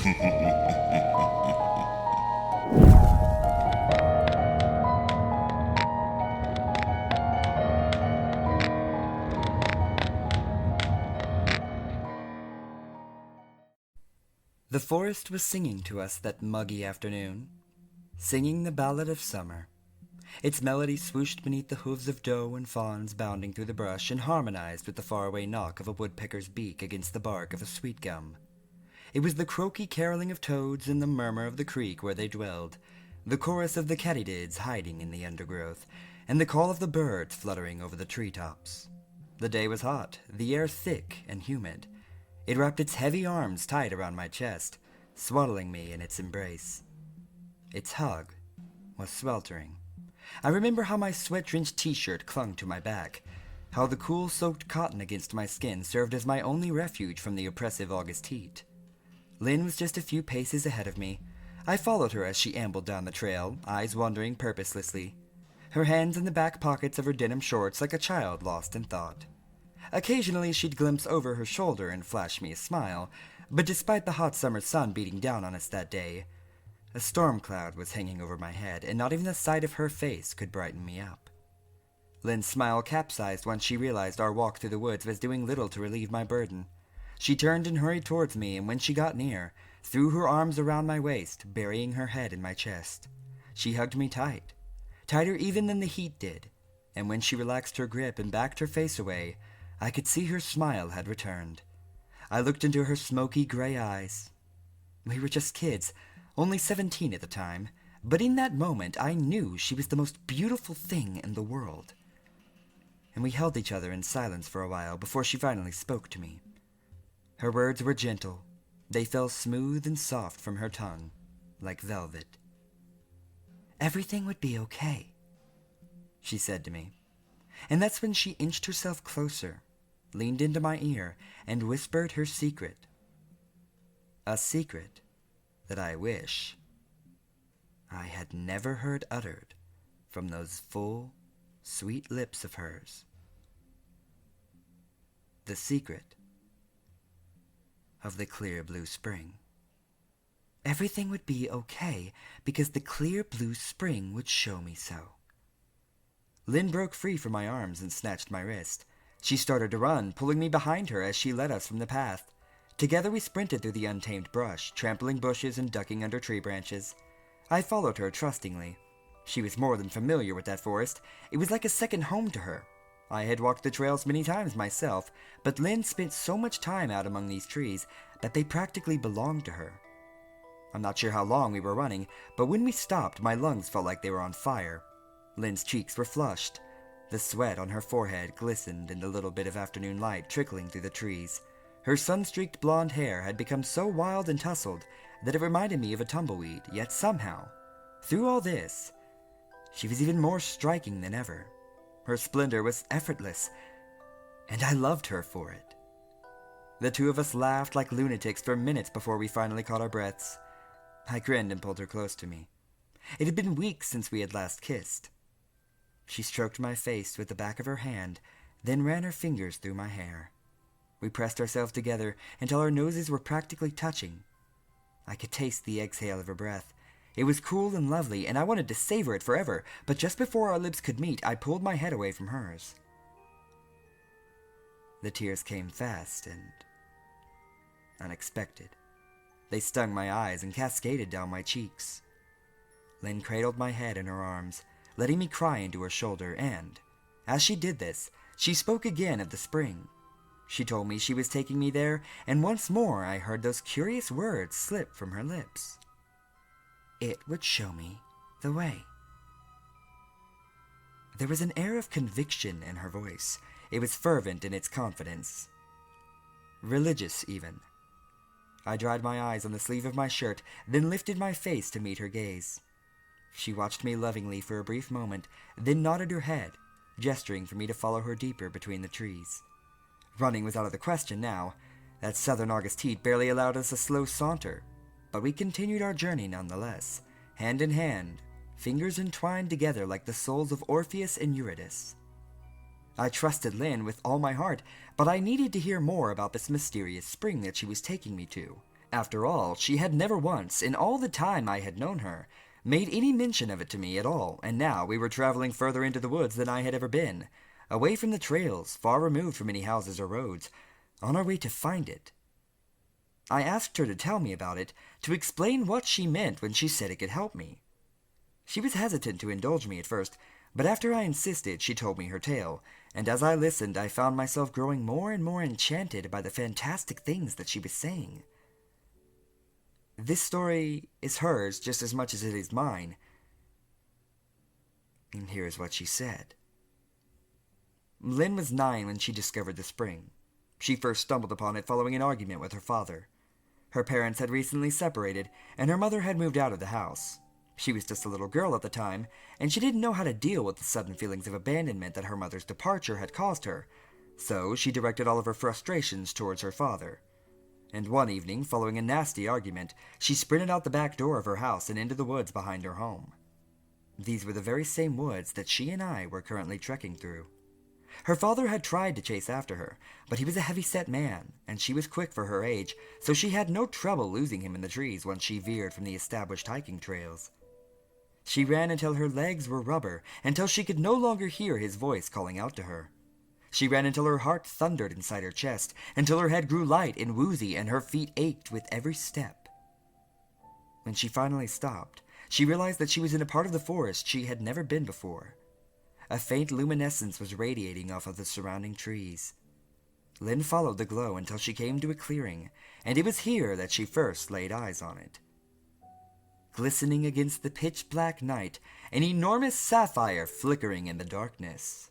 The forest was singing to us that muggy afternoon, singing the ballad of summer. Its melody swooshed beneath the hooves of doe and fawns bounding through the brush and harmonized with the faraway knock of a woodpecker's beak against the bark of a sweet gum. It was the croaky caroling of toads and the murmur of the creek where they dwelled, the chorus of the katydids hiding in the undergrowth, and the call of the birds fluttering over the treetops. The day was hot, the air thick and humid. It wrapped its heavy arms tight around my chest, swaddling me in its embrace. Its hug was sweltering. I remember how my sweat-drenched t-shirt clung to my back, how the cool soaked cotton against my skin served as my only refuge from the oppressive August heat. Lynn was just a few paces ahead of me. I followed her as she ambled down the trail, eyes wandering purposelessly, her hands in the back pockets of her denim shorts like a child lost in thought. Occasionally she'd glimpse over her shoulder and flash me a smile, but despite the hot summer sun beating down on us that day, a storm cloud was hanging over my head, and not even the sight of her face could brighten me up. Lynn's smile capsized once she realized our walk through the woods was doing little to relieve my burden. She turned and hurried towards me, and when she got near, threw her arms around my waist, burying her head in my chest. She hugged me tight, tighter even than the heat did, and when she relaxed her grip and backed her face away, I could see her smile had returned. I looked into her smoky gray eyes. We were just kids, only 17 at the time, but in that moment I knew she was the most beautiful thing in the world. And we held each other in silence for a while before she finally spoke to me. Her words were gentle. They fell smooth and soft from her tongue, like velvet. "Everything would be okay," she said to me. And that's when she inched herself closer, leaned into my ear, and whispered her secret. A secret that I wish I had never heard uttered from those full, sweet lips of hers. The secret of the clear blue spring. Everything would be okay because the clear blue spring would show me so. Lynn broke free from my arms and snatched my wrist. She started to run, pulling me behind her as she led us from the path. Together we sprinted through the untamed brush, trampling bushes and ducking under tree branches. I followed her trustingly. She was more than familiar with that forest. It was like a second home to her. I had walked the trails many times myself, but Lynn spent so much time out among these trees that they practically belonged to her. I'm not sure how long we were running, but when we stopped, my lungs felt like they were on fire. Lynn's cheeks were flushed. The sweat on her forehead glistened in the little bit of afternoon light trickling through the trees. Her sun-streaked blonde hair had become so wild and tousled that it reminded me of a tumbleweed, yet somehow, through all this, she was even more striking than ever. Her splendor was effortless, and I loved her for it. The two of us laughed like lunatics for minutes before we finally caught our breaths. I grinned and pulled her close to me. It had been weeks since we had last kissed. She stroked my face with the back of her hand, then ran her fingers through my hair. We pressed ourselves together until our noses were practically touching. I could taste the exhale of her breath. It was cool and lovely, and I wanted to savor it forever, but just before our lips could meet, I pulled my head away from hers. The tears came fast and unexpected. They stung my eyes and cascaded down my cheeks. Lynn cradled my head in her arms, letting me cry into her shoulder, and, as she did this, she spoke again of the spring. She told me she was taking me there, and once more I heard those curious words slip from her lips. It would show me the way. There was an air of conviction in her voice. It was fervent in its confidence. Religious, even. I dried my eyes on the sleeve of my shirt, then lifted my face to meet her gaze. She watched me lovingly for a brief moment, then nodded her head, gesturing for me to follow her deeper between the trees. Running was out of the question now. That southern August heat barely allowed us a slow saunter, but we continued our journey nonetheless, hand in hand, fingers entwined together like the souls of Orpheus and Eurydice. I trusted Lynn with all my heart, but I needed to hear more about this mysterious spring that she was taking me to, After all, she had never once, in all the time I had known her, made any mention of it to me at all, and now we were traveling further into the woods than I had ever been, away from the trails, far removed from any houses or roads, on our way to find it. I asked her to tell me about it, to explain what she meant when she said it could help me. She was hesitant to indulge me at first, but after I insisted, she told me her tale, and as I listened, I found myself growing more and more enchanted by the fantastic things that she was saying. This story is hers just as much as it is mine, and here is what she said. Lynn was 9 when she discovered the spring. She first stumbled upon it following an argument with her father. Her parents had recently separated, and her mother had moved out of the house. She was just a little girl at the time, and she didn't know how to deal with the sudden feelings of abandonment that her mother's departure had caused her, so she directed all of her frustrations towards her father. And one evening, following a nasty argument, she sprinted out the back door of her house and into the woods behind her home. These were the very same woods that she and I were currently trekking through. Her father had tried to chase after her, but he was a heavy-set man, and she was quick for her age, so she had no trouble losing him in the trees once she veered from the established hiking trails. She ran until her legs were rubber, until she could no longer hear his voice calling out to her. She ran until her heart thundered inside her chest, until her head grew light and woozy and her feet ached with every step. When she finally stopped, she realized that she was in a part of the forest she had never been before. A faint luminescence was radiating off of the surrounding trees. Lynn followed the glow until she came to a clearing, and it was here that she first laid eyes on it. Glistening against the pitch-black night, an enormous sapphire flickering in the darkness.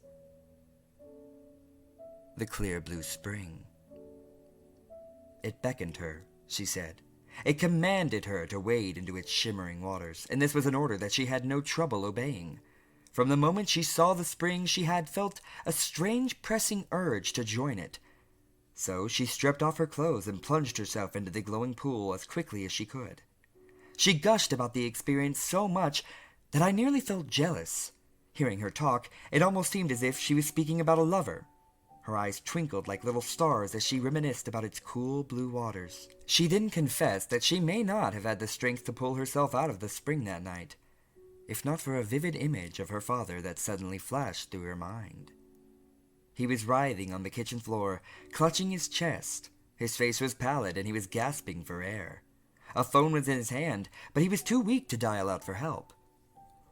The clear blue spring. It beckoned her, she said. It commanded her to wade into its shimmering waters, and this was an order that she had no trouble obeying. From the moment she saw the spring, she had felt a strange pressing urge to join it. So she stripped off her clothes and plunged herself into the glowing pool as quickly as she could. She gushed about the experience so much that I nearly felt jealous. Hearing her talk, it almost seemed as if she was speaking about a lover. Her eyes twinkled like little stars as she reminisced about its cool blue waters. She then confessed that she may not have had the strength to pull herself out of the spring that night, if not for a vivid image of her father that suddenly flashed through her mind. He was writhing on the kitchen floor, clutching his chest. His face was pallid and he was gasping for air. A phone was in his hand, but he was too weak to dial out for help.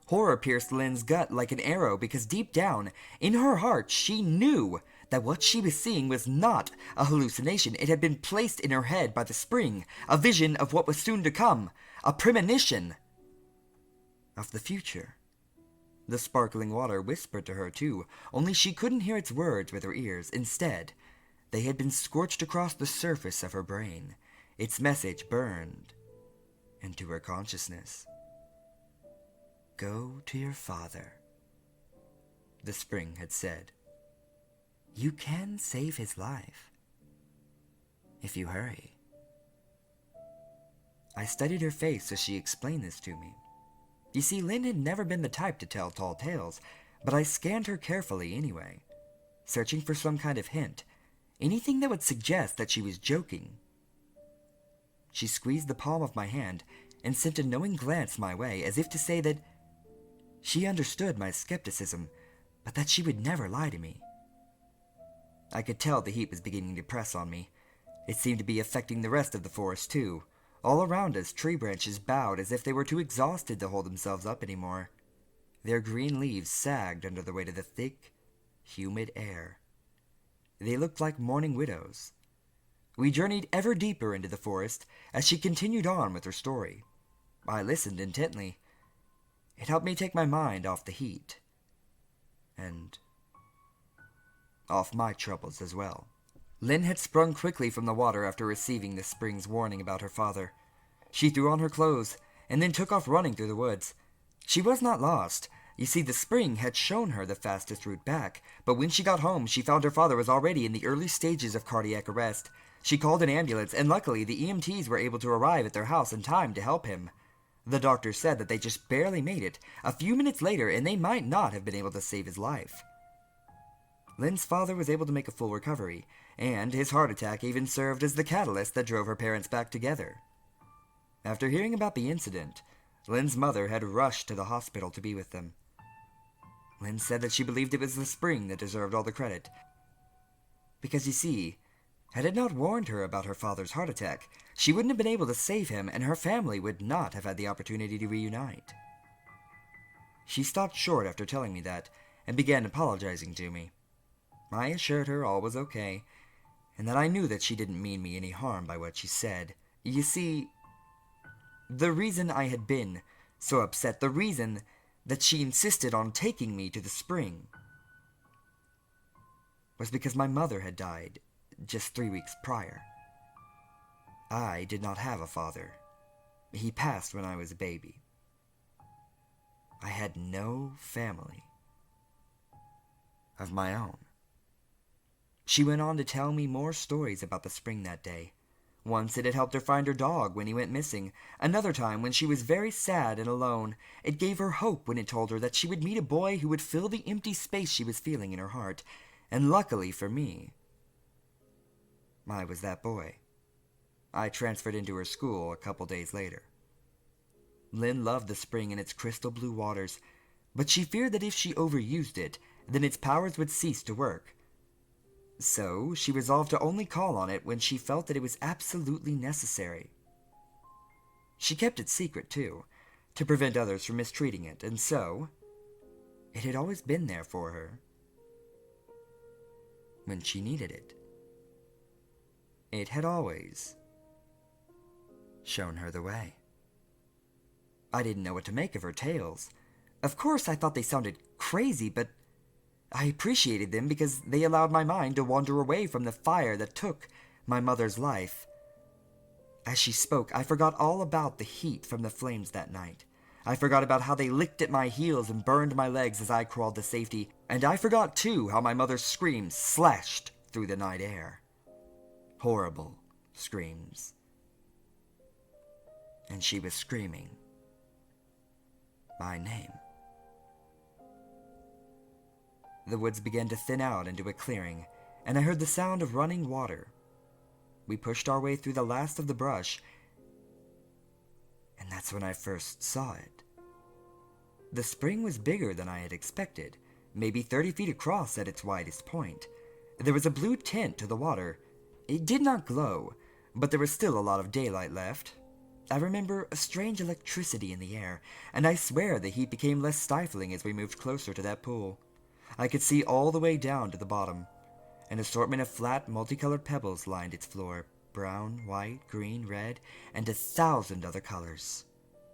Horror pierced Lynn's gut like an arrow because deep down, in her heart, she knew that what she was seeing was not a hallucination. It had been placed in her head by the spring, a vision of what was soon to come, a premonition of the future. The sparkling water whispered to her too, only she couldn't hear its words with her ears. Instead, they had been scorched across the surface of her brain. Its message burned into her consciousness. Go to your father, the spring had said. You can save his life, if you hurry. I studied her face as she explained this to me. You see, Lynn had never been the type to tell tall tales, but I scanned her carefully anyway, searching for some kind of hint, anything that would suggest that she was joking. She squeezed the palm of my hand and sent a knowing glance my way, as if to say that she understood my skepticism, but that she would never lie to me. I could tell the heat was beginning to press on me. It seemed to be affecting the rest of the forest too. All around us, tree branches bowed as if they were too exhausted to hold themselves up anymore. Their green leaves sagged under the weight of the thick, humid air. They looked like mourning widows. We journeyed ever deeper into the forest as she continued on with her story. I listened intently. It helped me take my mind off the heat, and off my troubles as well. Lynn had sprung quickly from the water after receiving the spring's warning about her father. She threw on her clothes, and then took off running through the woods. She was not lost. You see, the spring had shown her the fastest route back, but when she got home, she found her father was already in the early stages of cardiac arrest. She called an ambulance, and luckily the EMTs were able to arrive at their house in time to help him. The doctor said that they just barely made it, a few minutes later, and they might not have been able to save his life. Lynn's father was able to make a full recovery, and his heart attack even served as the catalyst that drove her parents back together. After hearing about the incident, Lynn's mother had rushed to the hospital to be with them. Lynn said that she believed it was the spring that deserved all the credit. Because you see, had it not warned her about her father's heart attack, she wouldn't have been able to save him, and her family would not have had the opportunity to reunite. She stopped short after telling me that, and began apologizing to me. I assured her all was okay, and that I knew that she didn't mean me any harm by what she said. You see, the reason I had been so upset, the reason that she insisted on taking me to the spring, was because my mother had died just 3 weeks prior. I did not have a father. He passed when I was a baby. I had no family of my own. She went on to tell me more stories about the spring that day. Once it had helped her find her dog when he went missing. Another time, when she was very sad and alone, it gave her hope when it told her that she would meet a boy who would fill the empty space she was feeling in her heart. And luckily for me, I was that boy. I transferred into her school a couple days later. Lynn loved the spring and its crystal blue waters, but she feared that if she overused it, then its powers would cease to work. So she resolved to only call on it when she felt that it was absolutely necessary. She kept it secret, too, to prevent others from mistreating it, and so it had always been there for her when she needed it. It had always shown her the way. I didn't know what to make of her tales. Of course, I thought they sounded crazy, but I appreciated them because they allowed my mind to wander away from the fire that took my mother's life. As she spoke, I forgot all about the heat from the flames that night. I forgot about how they licked at my heels and burned my legs as I crawled to safety, and I forgot, too, how my mother's screams slashed through the night air. Horrible screams. And she was screaming my name. The woods began to thin out into a clearing, and I heard the sound of running water. We pushed our way through the last of the brush, and that's when I first saw it. The spring was bigger than I had expected, maybe 30 feet across at its widest point. There was a blue tint to the water. It did not glow, but there was still a lot of daylight left. I remember a strange electricity in the air, and I swear the heat became less stifling as we moved closer to that pool. I could see all the way down to the bottom. An assortment of flat, multicolored pebbles lined its floor, brown, white, green, red, and 1,000 other colors.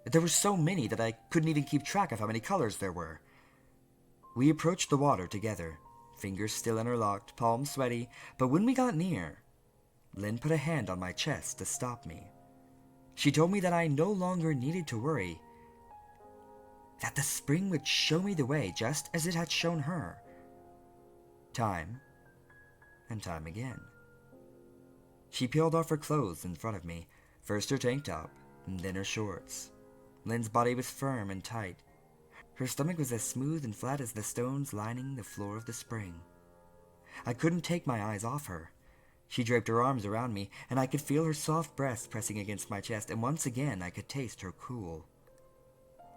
There were so many that I couldn't even keep track of how many colors there were. We approached the water together, fingers still interlocked, palms sweaty, but when we got near, Lynn put a hand on my chest to stop me. She told me that I no longer needed to worry, that the spring would show me the way just as it had shown her. Time and time again. She peeled off her clothes in front of me, first her tank top, and then her shorts. Lynn's body was firm and tight. Her stomach was as smooth and flat as the stones lining the floor of the spring. I couldn't take my eyes off her. She draped her arms around me, and I could feel her soft breast pressing against my chest, and once again I could taste her cool,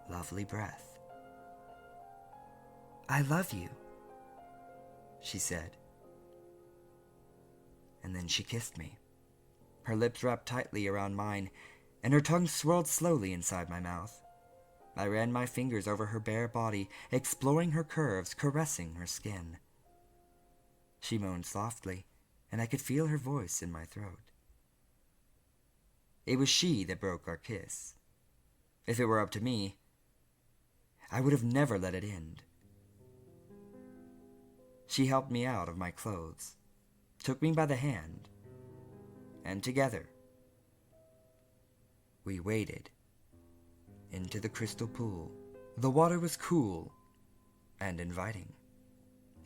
lovely breath. "I love you," she said. And then she kissed me. Her lips wrapped tightly around mine, and her tongue swirled slowly inside my mouth. I ran my fingers over her bare body, exploring her curves, caressing her skin. She moaned softly, and I could feel her voice in my throat. It was she that broke our kiss. If it were up to me, I would have never let it end. She helped me out of my clothes, took me by the hand, and together, we waded into the crystal pool. The water was cool and inviting.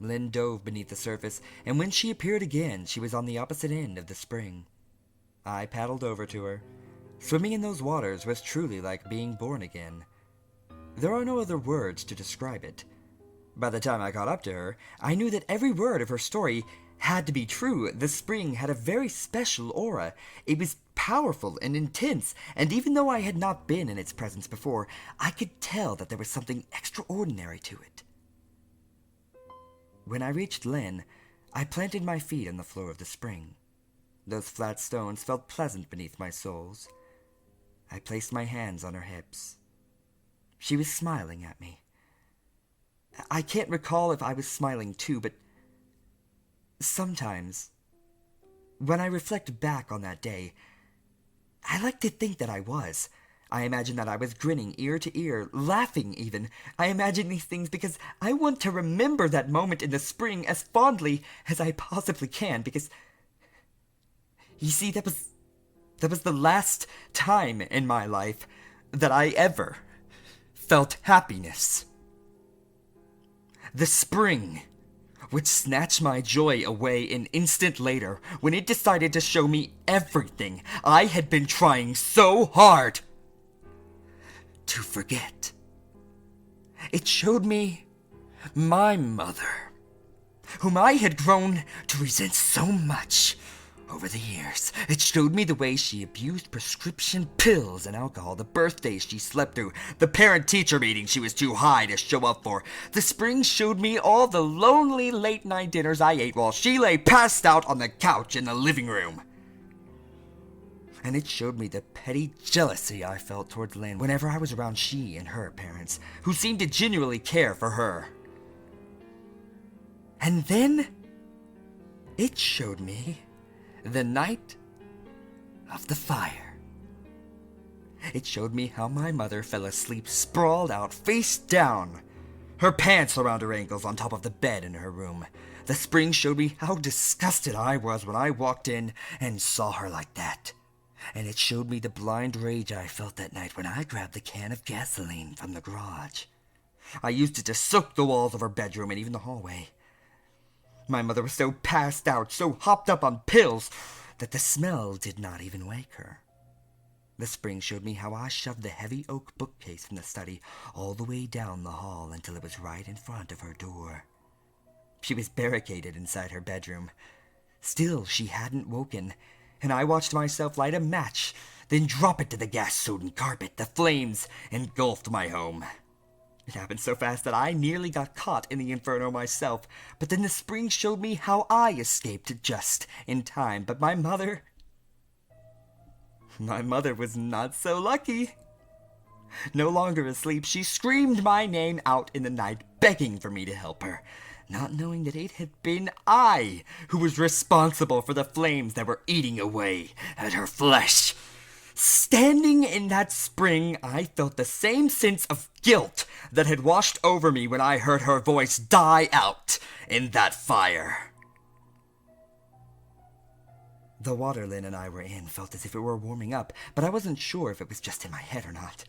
Lynn dove beneath the surface, and when she appeared again, she was on the opposite end of the spring. I paddled over to her. Swimming in those waters was truly like being born again. There are no other words to describe it. By the time I caught up to her, I knew that every word of her story had to be true. The spring had a very special aura. It was powerful and intense, and even though I had not been in its presence before, I could tell that there was something extraordinary to it. When I reached Lynn, I planted my feet on the floor of the spring. Those flat stones felt pleasant beneath my soles. I placed my hands on her hips. She was smiling at me. I can't recall if I was smiling too, but sometimes, when I reflect back on that day, I like to think that I was. I imagine that I was grinning ear to ear, laughing even. I imagine these things because I want to remember that moment in the spring as fondly as I possibly can, because, you see, that was the last time in my life that I ever felt happiness. The spring would snatch my joy away an instant later when it decided to show me everything I had been trying so hard to forget. It showed me my mother, whom I had grown to resent so much over the years. It showed me the way she abused prescription pills and alcohol, the birthdays she slept through, the parent-teacher meetings she was too high to show up for. The spring showed me all the lonely late-night dinners I ate while she lay passed out on the couch in the living room. And it showed me the petty jealousy I felt towards Lynn whenever I was around she and her parents, who seemed to genuinely care for her. And then it showed me the night of the fire. It showed me how my mother fell asleep sprawled out, face down, her pants around her ankles on top of the bed in her room. The spring showed me how disgusted I was when I walked in and saw her like that. And it showed me the blind rage I felt that night when I grabbed the can of gasoline from the garage. I used it to soak the walls of her bedroom and even the hallway. My mother was so passed out, so hopped up on pills, that the smell did not even wake her. The spring showed me how I shoved the heavy oak bookcase from the study all the way down the hall until it was right in front of her door. She was barricaded inside her bedroom. Still, she hadn't woken, and I watched myself light a match, then drop it to the gas-soaked carpet. The flames engulfed my home. It happened so fast that I nearly got caught in the inferno myself, but then the spring showed me how I escaped just in time. But my mother was not so lucky. No longer asleep, she screamed my name out in the night, begging for me to help her, not knowing that it had been I who was responsible for the flames that were eating away at her flesh. Standing in that spring, I felt the same sense of guilt that had washed over me when I heard her voice die out in that fire. The water Lynn and I were in felt as if it were warming up, but I wasn't sure if it was just in my head or not.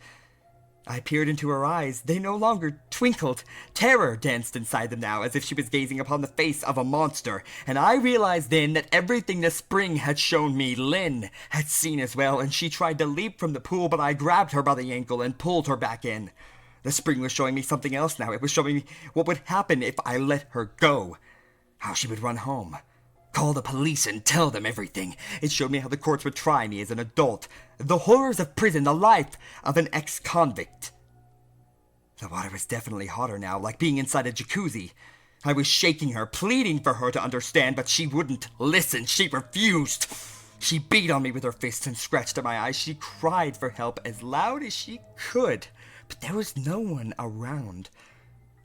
I peered into her eyes. They no longer twinkled. Terror danced inside them now, as if she was gazing upon the face of a monster. And I realized then that everything the spring had shown me, Lynn had seen as well, and she tried to leap from the pool, but I grabbed her by the ankle and pulled her back in. The spring was showing me something else now. It was showing me what would happen if I let her go. How she would run home, call the police and tell them everything. It showed me how the courts would try me as an adult. The horrors of prison, the life of an ex-convict. The water was definitely hotter now, like being inside a jacuzzi. I was shaking her, pleading for her to understand, but she wouldn't listen. She refused. She beat on me with her fists and scratched at my eyes. She cried for help as loud as she could, but there was no one around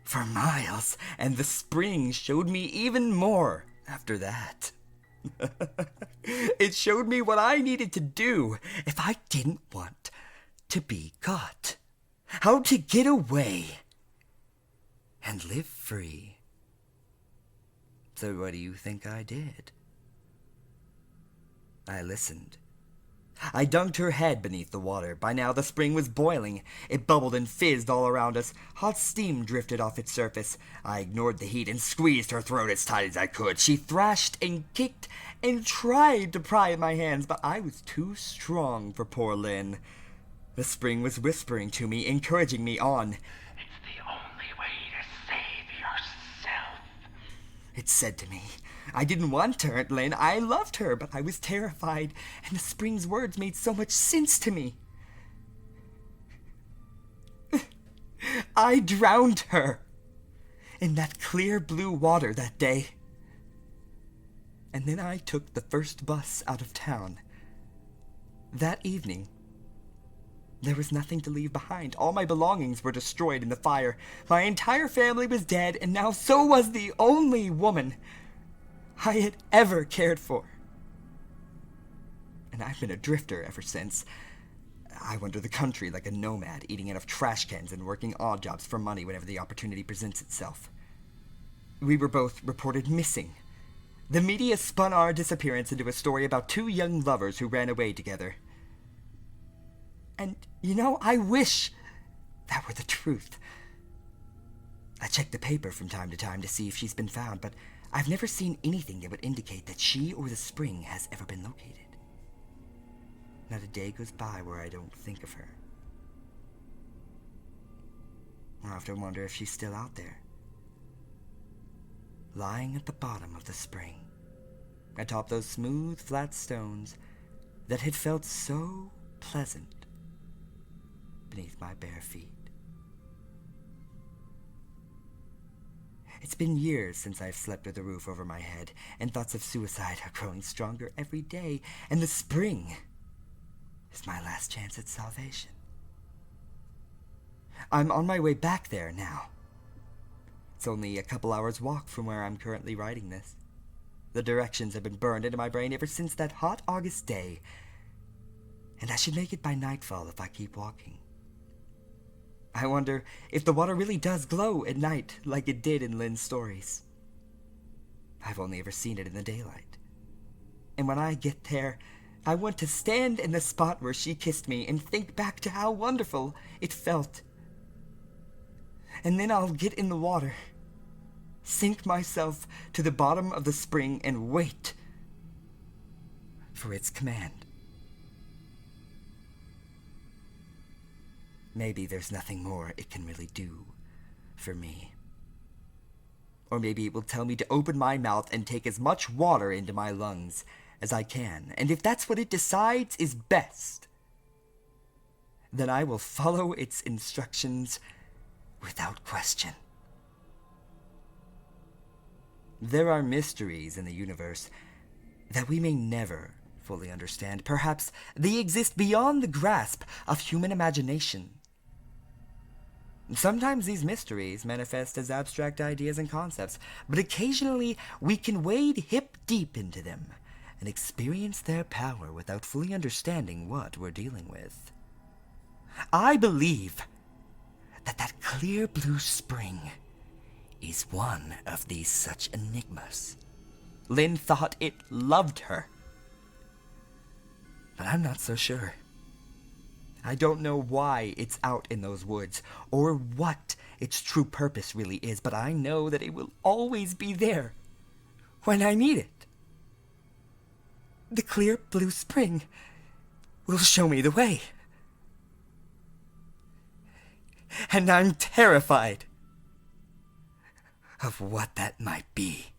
for miles, and the spring showed me even more after that. It showed me what I needed to do if I didn't want to be caught. How to get away and live free. So what do you think I did? I listened. I dunked her head beneath the water. By now the spring was boiling. It bubbled and fizzed all around us. Hot steam drifted off its surface. I ignored the heat and squeezed her throat as tight as I could. She thrashed and kicked and tried to pry at my hands, but I was too strong for poor Lynn. The spring was whispering to me, encouraging me on. It's the only way to save yourself, it said to me. I didn't want her, Lynn. I loved her, but I was terrified, and the spring's words made so much sense to me. I drowned her in that clear blue water that day. And then I took the first bus out of town. That evening, there was nothing to leave behind. All my belongings were destroyed in the fire. My entire family was dead, and now so was the only woman I had ever cared for. And I've been a drifter ever since. I wander the country like a nomad, eating out of trash cans and working odd jobs for money whenever the opportunity presents itself. We were both reported missing. The media spun our disappearance into a story about two young lovers who ran away together. And, I wish that were the truth. I check the paper from time to time to see if she's been found, but I've never seen anything that would indicate that she or the spring has ever been located. Not a day goes by where I don't think of her. I often wonder if she's still out there, lying at the bottom of the spring, atop those smooth, flat stones that had felt so pleasant beneath my bare feet. It's been years since I've slept with a roof over my head, and thoughts of suicide are growing stronger every day, and the spring is my last chance at salvation. I'm on my way back there now. It's only a couple hours' walk from where I'm currently writing this. The directions have been burned into my brain ever since that hot August day, and I should make it by nightfall if I keep walking. I wonder if the water really does glow at night like it did in Lynn's stories. I've only ever seen it in the daylight. And when I get there, I want to stand in the spot where she kissed me and think back to how wonderful it felt. And then I'll get in the water, sink myself to the bottom of the spring, and wait for its command. Maybe there's nothing more it can really do for me. Or maybe it will tell me to open my mouth and take as much water into my lungs as I can, and if that's what it decides is best, then I will follow its instructions without question. There are mysteries in the universe that we may never fully understand. Perhaps they exist beyond the grasp of human imagination. Sometimes these mysteries manifest as abstract ideas and concepts, but occasionally we can wade hip deep into them and experience their power without fully understanding what we're dealing with. I believe that clear blue spring is one of these such enigmas. Lynn thought it loved her, but I'm not so sure. I don't know why it's out in those woods, or what its true purpose really is, but I know that it will always be there when I need it. The clear blue spring will show me the way. And I'm terrified of what that might be.